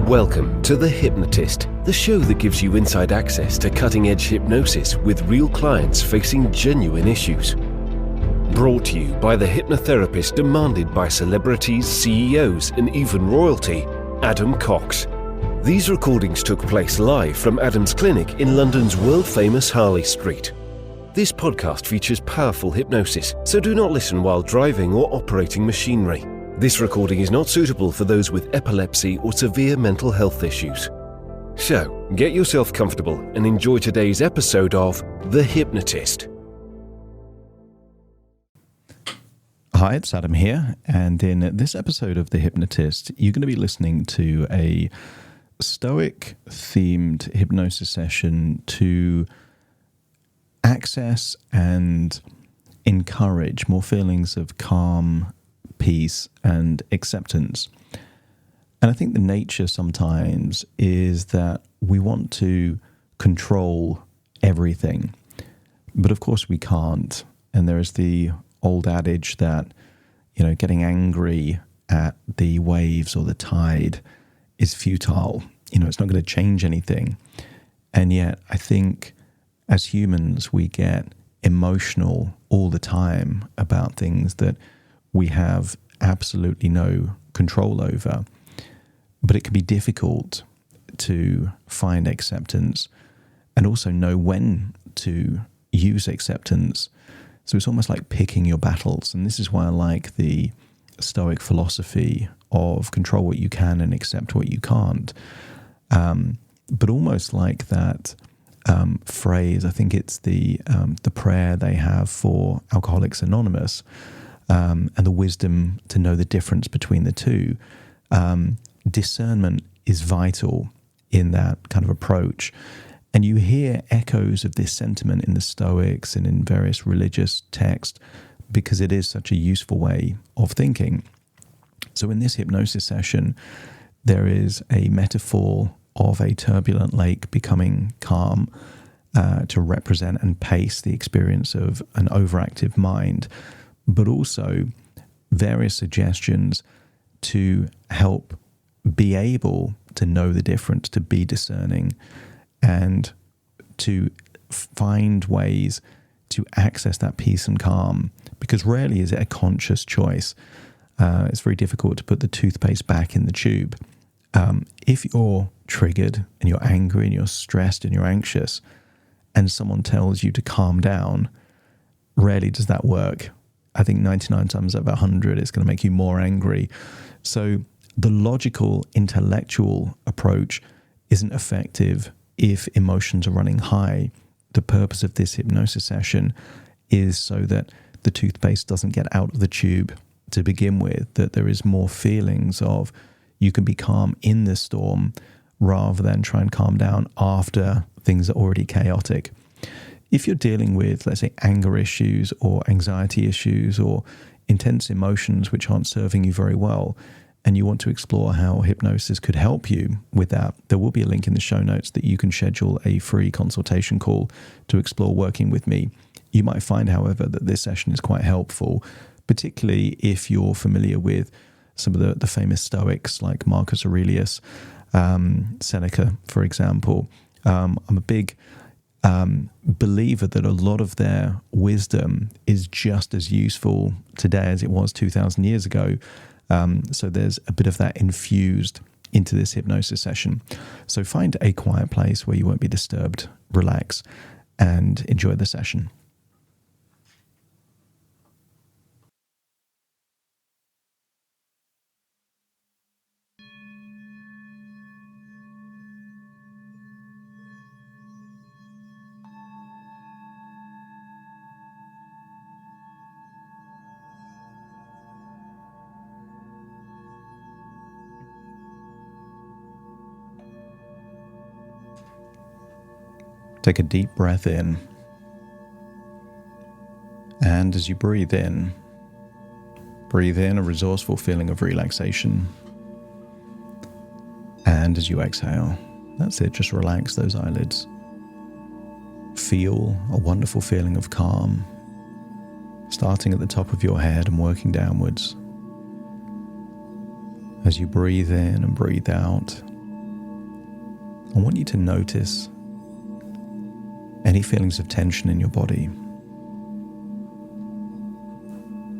Welcome to The Hypnotist, the show that gives you inside access to cutting-edge hypnosis with real clients facing genuine issues. Brought to you by the hypnotherapist demanded by celebrities, CEOs, and even royalty, Adam Cox. These recordings took place live from Adam's clinic in London's world-famous Harley Street. This podcast features powerful hypnosis, so do not listen while driving or operating machinery. This recording is not suitable for those with epilepsy or severe mental health issues. So, get yourself comfortable and enjoy today's episode of The Hypnotist. Hi, it's Adam here, and in this episode of The Hypnotist, you're going to be listening to a Stoic themed hypnosis session to access and encourage more feelings of calm, peace, and acceptance. And I think the nature sometimes is that we want to control everything, but of course we can't. And there is the old adage that, getting angry at the waves or the tide is futile. It's not going to change anything. And yet I think as humans, we get emotional all the time about things that we have absolutely no control over. But it can be difficult to find acceptance and also know when to use acceptance. So it's almost like picking your battles. And this is why I like the Stoic philosophy of control what you can and accept what you can't. But almost like that phrase, I think it's the prayer they have for Alcoholics Anonymous, and the wisdom to know the difference between the two. Discernment is vital in that kind of approach. And you hear echoes of this sentiment in the Stoics and in various religious texts because it is such a useful way of thinking. So in this hypnosis session, there is a metaphor of a turbulent lake becoming calm to represent and pace the experience of an overactive mind, but also various suggestions to help be able to know the difference, to be discerning, and to find ways to access that peace and calm, because rarely is it a conscious choice. It's very difficult to put the toothpaste back in the tube. If you're triggered and you're angry and you're stressed and you're anxious and someone tells you to calm down, rarely does that work. I think 99 times out of 100, it's going to make you more angry. So the logical, intellectual approach isn't effective if emotions are running high. The purpose of this hypnosis session is so that the toothpaste doesn't get out of the tube to begin with, that there is more feelings of you can be calm in the storm rather than try and calm down after things are already chaotic. If you're dealing with, let's say, anger issues or anxiety issues or intense emotions which aren't serving you very well, and you want to explore how hypnosis could help you with that, there will be a link in the show notes that you can schedule a free consultation call to explore working with me. You might find, however, that this session is quite helpful, particularly if you're familiar with some of the famous Stoics like Marcus Aurelius, Seneca, for example. I'm a big believer that a lot of their wisdom is just as useful today as it was 2,000 years ago. So there's a bit of that infused into this hypnosis session. So find a quiet place where you won't be disturbed, relax, and enjoy the session. Take a deep breath in, and as you breathe in a resourceful feeling of relaxation, and as you exhale, that's it, just relax those eyelids. Feel a wonderful feeling of calm, starting at the top of your head and working downwards. As you breathe in and breathe out, I want you to notice any feelings of tension in your body.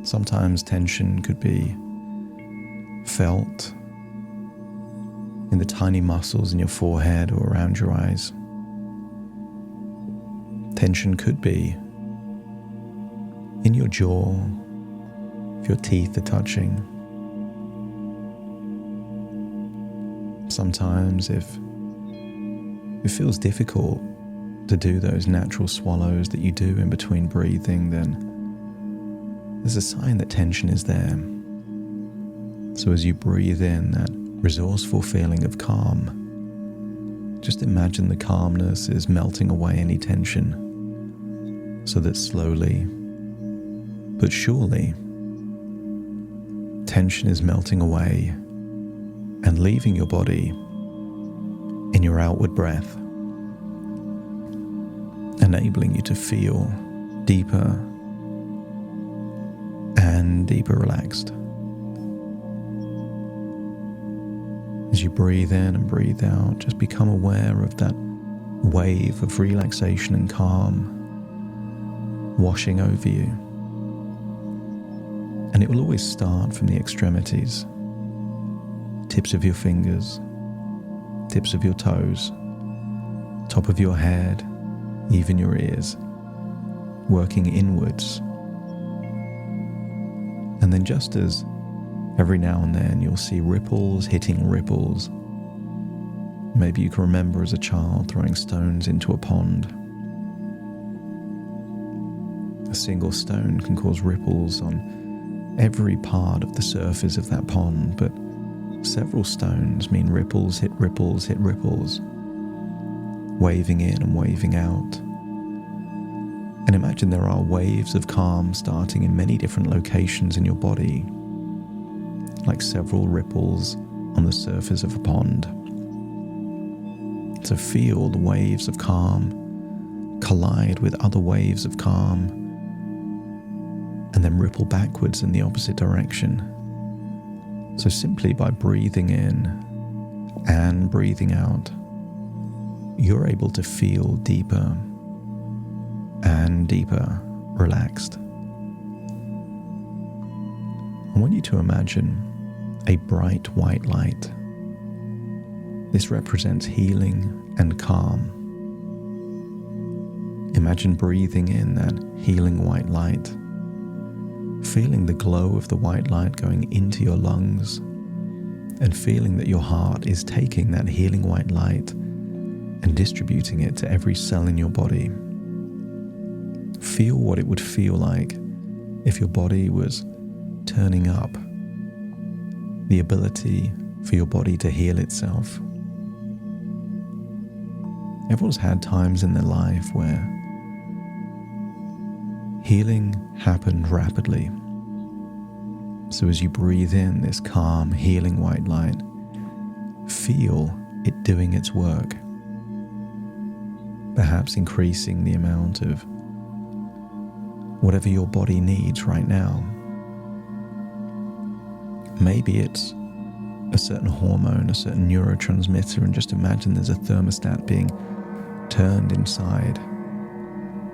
Sometimes tension could be felt in the tiny muscles in your forehead or around your eyes. Tension could be in your jaw, if your teeth are touching. Sometimes if it feels difficult to do those natural swallows that you do in between breathing, then there's a sign that tension is there. So as you breathe in that resourceful feeling of calm, just imagine the calmness is melting away any tension, so that slowly but surely tension is melting away and leaving your body in your outward breath, enabling you to feel deeper and deeper relaxed. As you breathe in and breathe out, just become aware of that wave of relaxation and calm washing over you. And it will always start from the extremities, tips of your fingers, tips of your toes, top of your head, even your ears, working inwards. And then just as every now and then you'll see ripples hitting ripples, maybe you can remember as a child throwing stones into a pond. A single stone can cause ripples on every part of the surface of that pond, but several stones mean ripples hit ripples hit ripples, waving in and waving out. And imagine there are waves of calm starting in many different locations in your body, like several ripples on the surface of a pond. So feel the waves of calm collide with other waves of calm, and then ripple backwards in the opposite direction. So simply by breathing in and breathing out, you're able to feel deeper and deeper relaxed. I want you to imagine a bright white light. This represents healing and calm. Imagine breathing in that healing white light, feeling the glow of the white light going into your lungs, and feeling that your heart is taking that healing white light and distributing it to every cell in your body. Feel what it would feel like if your body was turning up the ability for your body to heal itself. Everyone's had times in their life where healing happened rapidly. So as you breathe in this calm, healing white light, feel it doing its work, perhaps increasing the amount of whatever your body needs right now. Maybe it's a certain hormone, a certain neurotransmitter, and just imagine there's a thermostat being turned inside.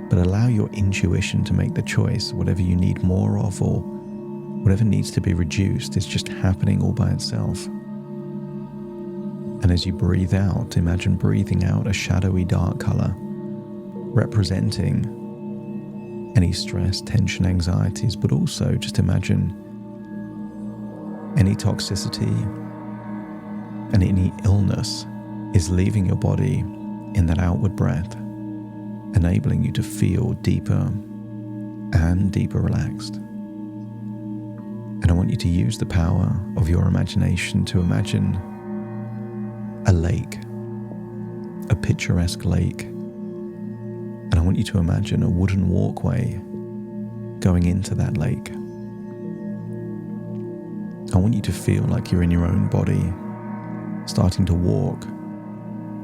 But allow your intuition to make the choice. Whatever you need more of or whatever needs to be reduced is just happening all by itself. And as you breathe out, imagine breathing out a shadowy dark color, representing any stress, tension, anxieties, but also just imagine any toxicity and any illness is leaving your body in that outward breath, enabling you to feel deeper and deeper relaxed. And I want you to use the power of your imagination to imagine a lake, a picturesque lake. And I want you to imagine a wooden walkway going into that lake. I want you to feel like you're in your own body, starting to walk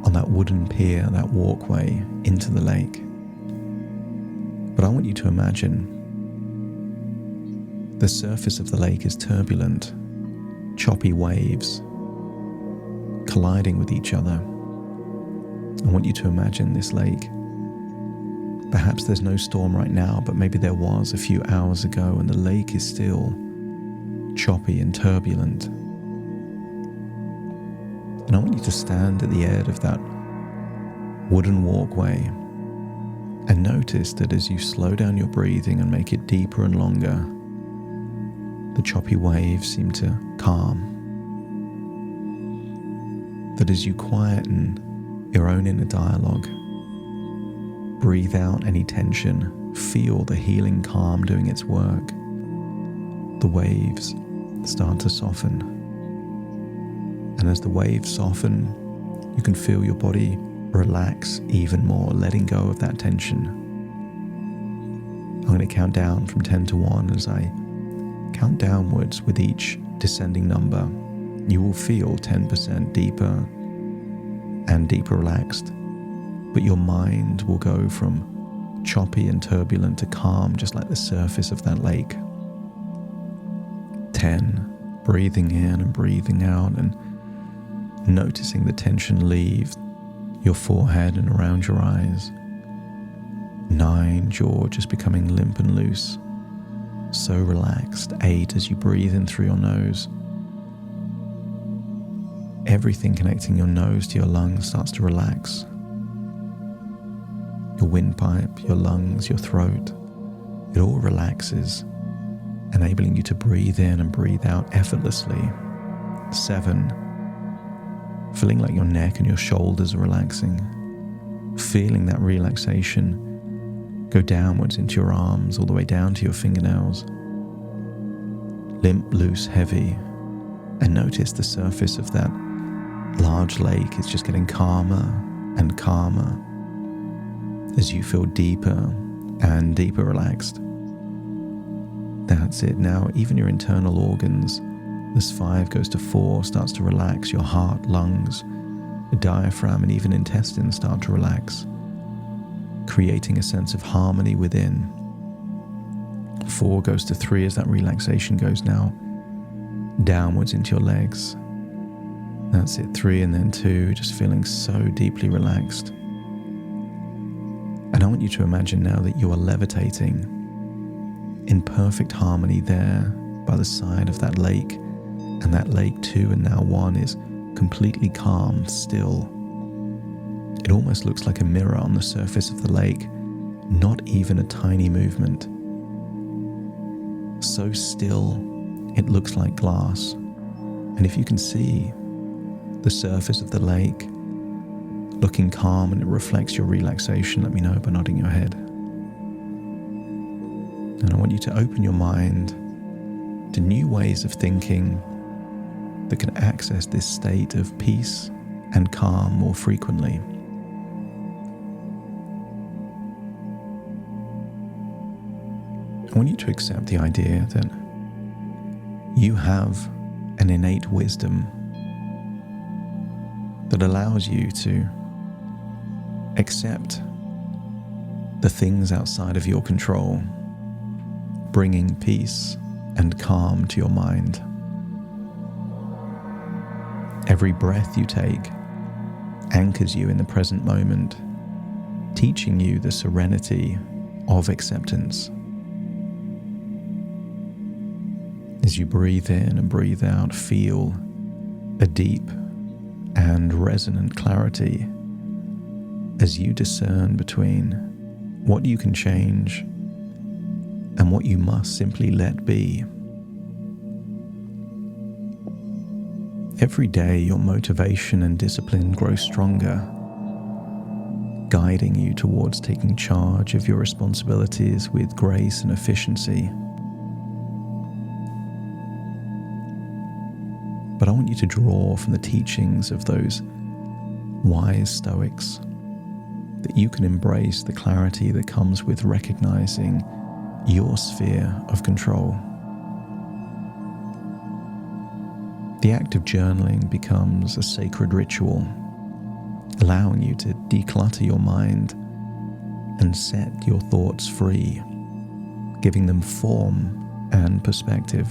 on that wooden pier, that walkway into the lake. But I want you to imagine the surface of the lake is turbulent, choppy waves colliding with each other. I want you to imagine this lake. Perhaps there's no storm right now, but maybe there was a few hours ago, and the lake is still choppy and turbulent. And I want you to stand at the edge of that wooden walkway and notice that as you slow down your breathing and make it deeper and longer, the choppy waves seem to calm. That as you quieten your own inner dialogue, breathe out any tension, feel the healing calm doing its work. The waves start to soften. And as the waves soften, you can feel your body relax even more, letting go of that tension. I'm going to count down from 10 to 1. As I count downwards with each descending number, you will feel 10% deeper and deeper relaxed. But your mind will go from choppy and turbulent to calm, just like the surface of that lake. 10, breathing in and breathing out and noticing the tension leave your forehead and around your eyes. 9, jaw just becoming limp and loose, so relaxed. 8, as you breathe in through your nose, everything connecting your nose to your lungs starts to relax. Your windpipe, your lungs, your throat, it all relaxes, enabling you to breathe in and breathe out effortlessly. 7, feeling like your neck and your shoulders are relaxing, feeling that relaxation go downwards into your arms, all the way down to your fingernails. Limp, loose, heavy, and notice the surface of that large lake is just getting calmer and calmer as you feel deeper and deeper relaxed. That's it. Now, even your internal organs, as 5 goes to 4, starts to relax. Your heart, lungs, the diaphragm, and even intestines start to relax, creating a sense of harmony within. 4 goes to 3 as that relaxation goes now downwards into your legs. That's it. 3 and then 2, just feeling so deeply relaxed. And I want you to imagine now that you are levitating in perfect harmony there by the side of that lake, and that lake 2 and now 1 is completely calm, still. It almost looks like a mirror on the surface of the lake, not even a tiny movement. So still, it looks like glass. And if you can see the surface of the lake looking calm and it reflects your relaxation, let me know by nodding your head. And I want you to open your mind to new ways of thinking that can access this state of peace and calm more frequently. I want you to accept the idea that you have an innate wisdom that allows you to accept the things outside of your control, bringing peace and calm to your mind. Every breath you take anchors you in the present moment, teaching you the serenity of acceptance. As you breathe in and breathe out, feel a deep and resonant clarity as you discern between what you can change and what you must simply let be. Every day, your motivation and discipline grow stronger, guiding you towards taking charge of your responsibilities with grace and efficiency. But I want you to draw from the teachings of those wise Stoics that you can embrace the clarity that comes with recognizing your sphere of control. The act of journaling becomes a sacred ritual, allowing you to declutter your mind and set your thoughts free, giving them form and perspective.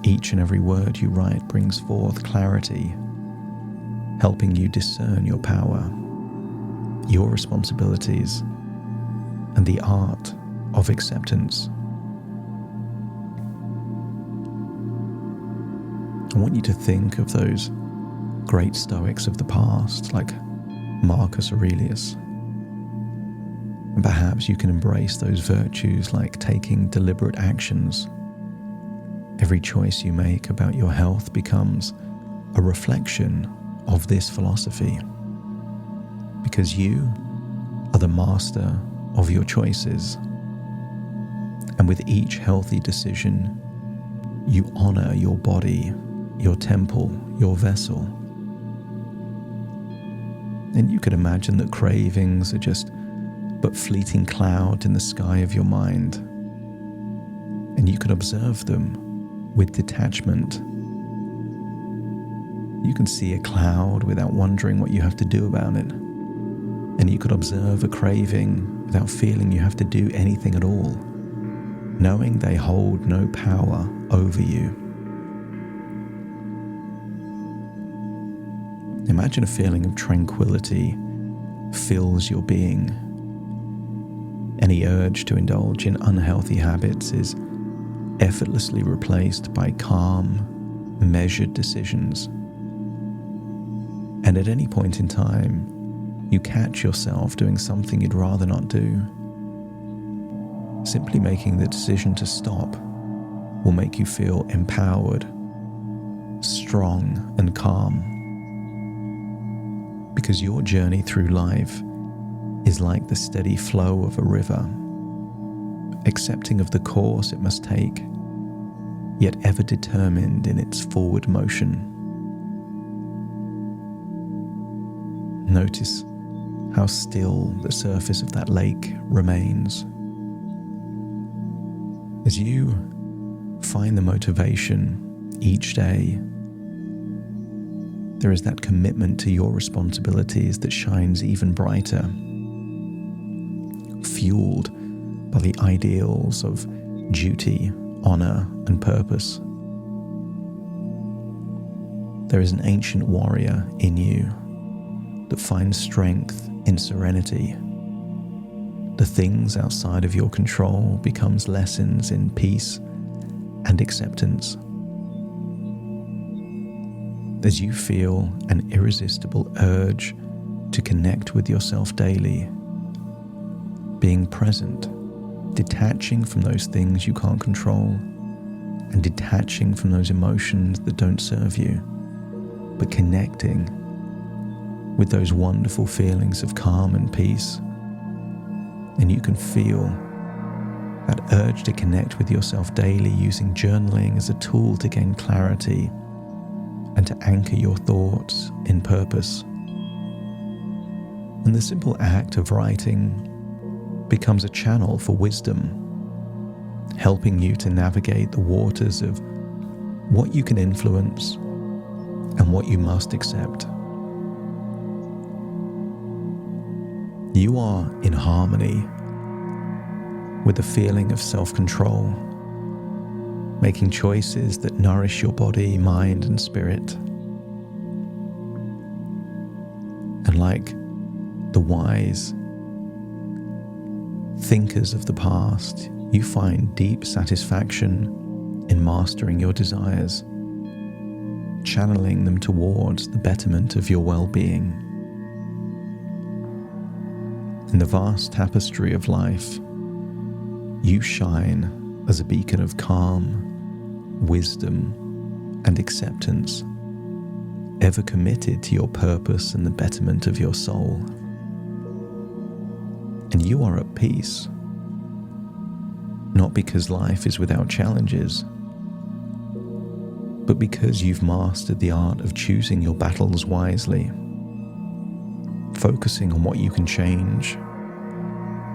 Each and every word you write brings forth clarity, helping you discern your power, your responsibilities, and the art of acceptance. I want you to think of those great Stoics of the past, like Marcus Aurelius. And perhaps you can embrace those virtues like taking deliberate actions. Every choice you make about your health becomes a reflection of this philosophy, because you are the master of your choices. And with each healthy decision, you honor your body, your temple, your vessel. And you could imagine that cravings are just but fleeting clouds in the sky of your mind. And you can observe them with detachment. You can see a cloud without wondering what you have to do about it. And you could observe a craving without feeling you have to do anything at all, knowing they hold no power over you. Imagine a feeling of tranquility fills your being. Any urge to indulge in unhealthy habits is effortlessly replaced by calm, measured decisions. And at any point in time, you catch yourself doing something you'd rather not do. Simply making the decision to stop will make you feel empowered, strong, and calm. Because your journey through life is like the steady flow of a river, accepting of the course it must take, yet ever determined in its forward motion. Notice how still the surface of that lake remains. As you find the motivation each day, there is that commitment to your responsibilities that shines even brighter, fueled by the ideals of duty, honor, and purpose. There is an ancient warrior in you that finds strength in serenity. The things outside of your control becomes lessons in peace and acceptance. As you feel an irresistible urge to connect with yourself daily, being present, detaching from those things you can't control, and detaching from those emotions that don't serve you, but connecting with those wonderful feelings of calm and peace. And you can feel that urge to connect with yourself daily using journaling as a tool to gain clarity and to anchor your thoughts in purpose. And the simple act of writing becomes a channel for wisdom, helping you to navigate the waters of what you can influence and what you must accept. You are in harmony with the feeling of self-control, making choices that nourish your body, mind, and spirit. And like the wise thinkers of the past, you find deep satisfaction in mastering your desires, channeling them towards the betterment of your well-being. In the vast tapestry of life, you shine as a beacon of calm, wisdom, and acceptance, ever committed to your purpose and the betterment of your soul. And you are at peace, not because life is without challenges, but because you've mastered the art of choosing your battles wisely, focusing on what you can change,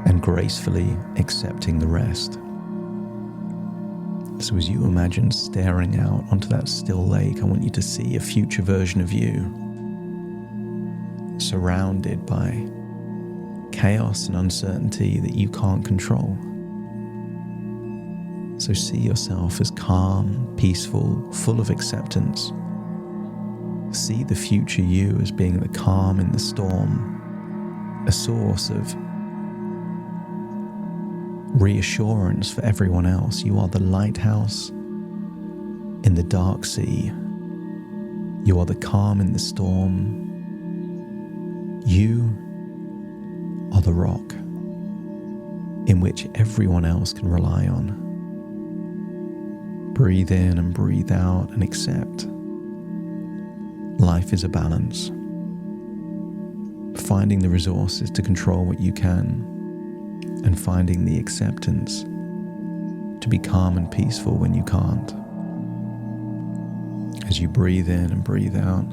and gracefully accepting the rest. So as you imagine staring out onto that still lake, I want you to see a future version of you, surrounded by chaos and uncertainty that you can't control. So see yourself as calm, peaceful, full of acceptance, See the future you as being the calm in the storm, a source of reassurance for everyone else. You are the lighthouse in the dark sea. You are the calm in the storm. You are the rock in which everyone else can rely on. Breathe in and breathe out and accept. Life is a balance. Finding the resources to control what you can, and finding the acceptance to be calm and peaceful when you can't. As you breathe in and breathe out,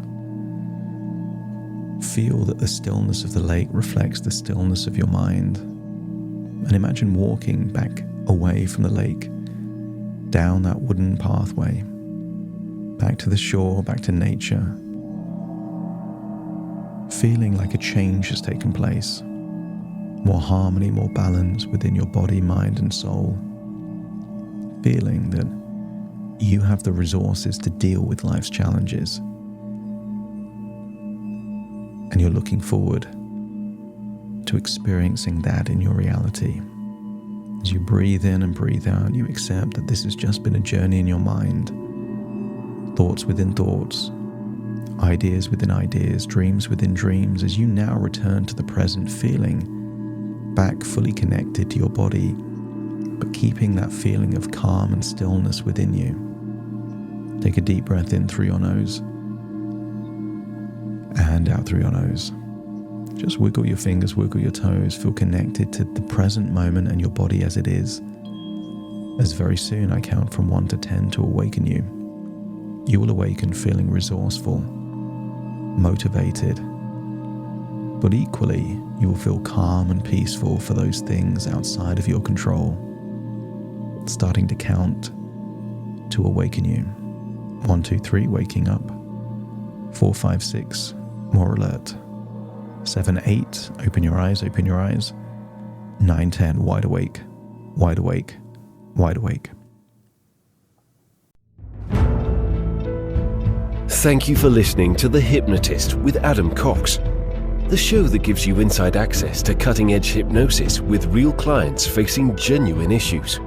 feel that the stillness of the lake reflects the stillness of your mind, and imagine walking back away from the lake, down that wooden pathway, back to the shore, back to nature, feeling like a change has taken place, more harmony, more balance within your body, mind and soul, feeling that you have the resources to deal with life's challenges, and you're looking forward to experiencing that in your reality. As you breathe in and breathe out, you accept that this has just been a journey in your mind, thoughts within thoughts, ideas within ideas, dreams within dreams, as you now return to the present, feeling back fully connected to your body, but keeping that feeling of calm and stillness within you. Take a deep breath in through your nose and out through your nose. Just wiggle your fingers, wiggle your toes, feel connected to the present moment and your body as it is. As very soon I count from 1 to 10 to awaken you. You will awaken feeling resourceful, motivated, but equally you will feel calm and peaceful for those things outside of your control. Starting to count to awaken you. 1, 2, 3, waking up. 4, 5, 6, more alert. 7, 8, open your eyes, open your eyes. 9, 10, wide awake, wide awake, wide awake. Thank you for listening to The Hypnotist with Adam Cox, the show that gives you inside access to cutting-edge hypnosis with real clients facing genuine issues.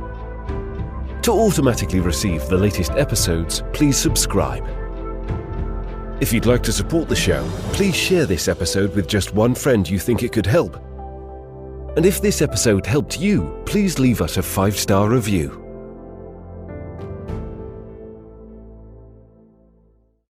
To automatically receive the latest episodes, please subscribe. If you'd like to support the show, please share this episode with just one friend you think it could help. And if this episode helped you, please leave us a 5-star review.